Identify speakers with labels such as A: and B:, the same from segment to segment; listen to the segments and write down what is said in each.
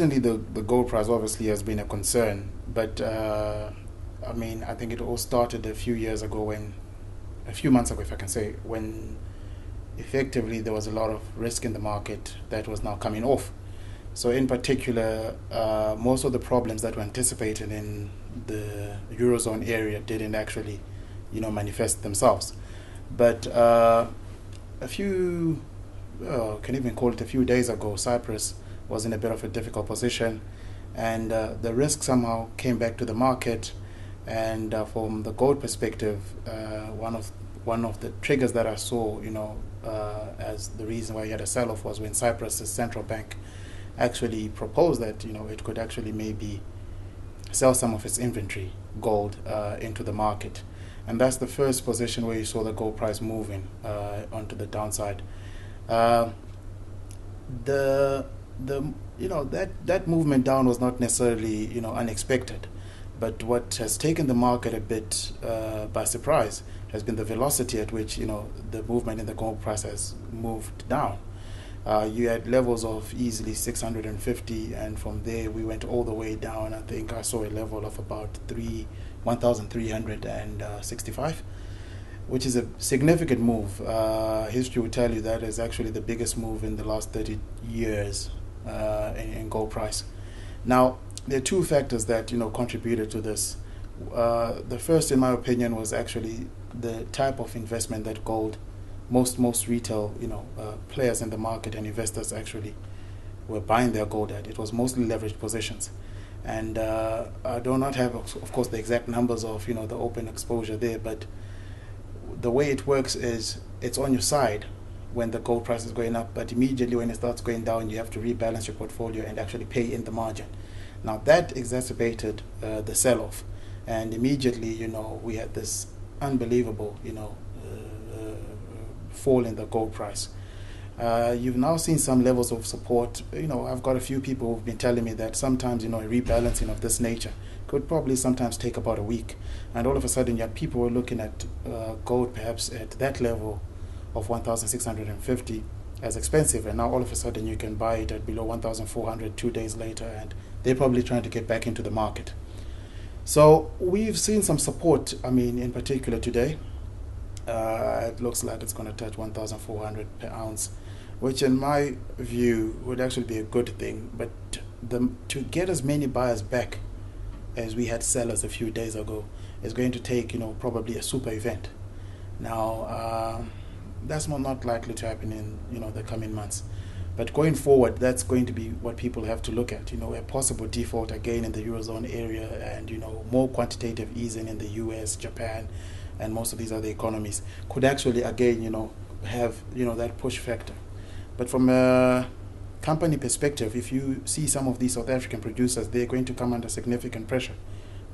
A: recently the gold price obviously has been a concern, but I mean, I think it all started a few months ago, if I can say, when effectively there was a lot of risk in the market that was now coming off. So in particular, most of the problems that were anticipated in the Eurozone area didn't actually, manifest themselves. But a few, can even call it a few days ago, Cyprus was in a bit of a difficult position, and the risk somehow came back to the market. And from the gold perspective, one of the triggers that I saw, as the reason why you had a sell-off was when Cyprus's central bank actually proposed that it could actually maybe sell some of its inventory gold into the market, and that's the first position where you saw the gold price moving onto the downside. The that movement down was not necessarily unexpected, but what has taken the market a bit by surprise has been the velocity at which the movement in the gold price has moved down. You had levels of easily 650, and from there we went all the way down. I think I saw a level of about 1,365, which is a significant move. History will tell you that is actually the biggest move in the last 30 years in gold price. Now, there are two factors that contributed to this. The first, in my opinion, was actually the type of investment that gold, most retail players in the market and investors actually were buying their gold at. It was mostly leveraged positions, and I do not have, of course, the exact numbers of the open exposure there, but the way it works is it's on your side when the gold price is going up, but immediately when it starts going down, you have to rebalance your portfolio and actually pay in the margin. Now that exacerbated the sell-off, and immediately we had this unbelievable fall in the gold price. You've now seen some levels of support. I've got a few people who've been telling me that sometimes a rebalancing of this nature could probably sometimes take about a week, and all of a sudden you have people who are looking at gold perhaps at that level of 1,650 as expensive, and now all of a sudden you can buy it at below 1,400 2 days later, and they're probably trying to get back into the market. So we've seen some support. I mean, in particular today, it looks like it's going to touch 1,400 per ounce, which in my view would actually be a good thing. But to get as many buyers back as we had sellers a few days ago is going to take probably a super event. Now that's not likely to happen in the coming months, but going forward, that's going to be what people have to look at. A possible default again in the Eurozone area, and more quantitative easing in the US, Japan, and most of these other economies could actually again have that push factor. But from a company perspective, if you see some of these South African producers, they're going to come under significant pressure.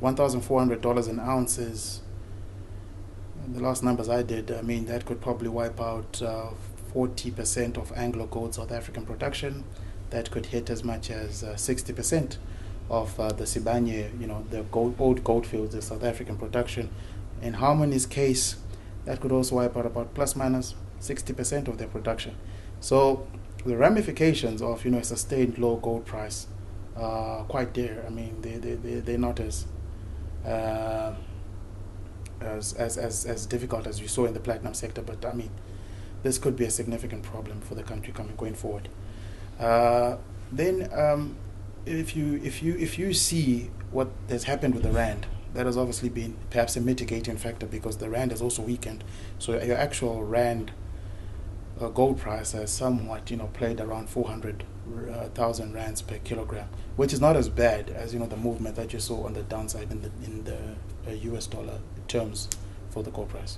A: $1,400 an ounce is, the last numbers I did, I mean, that could probably wipe out 40% of Anglo Gold South African production. That could hit as much as 60% of the Sibanye, the old goldfields, the South African production. In Harmony's case, that could also wipe out about plus minus 60% of their production. So the ramifications of a sustained low gold price are quite there. I mean, they're not as difficult as you saw in the platinum sector, but I mean, this could be a significant problem for the country going forward. Then, if you see what has happened with the rand, that has obviously been perhaps a mitigating factor because the rand has also weakened. So your actual rand gold price has somewhat played around 400,000 rands per kilogram, which is not as bad as the movement that you saw on the downside in the US dollar terms for the gold price.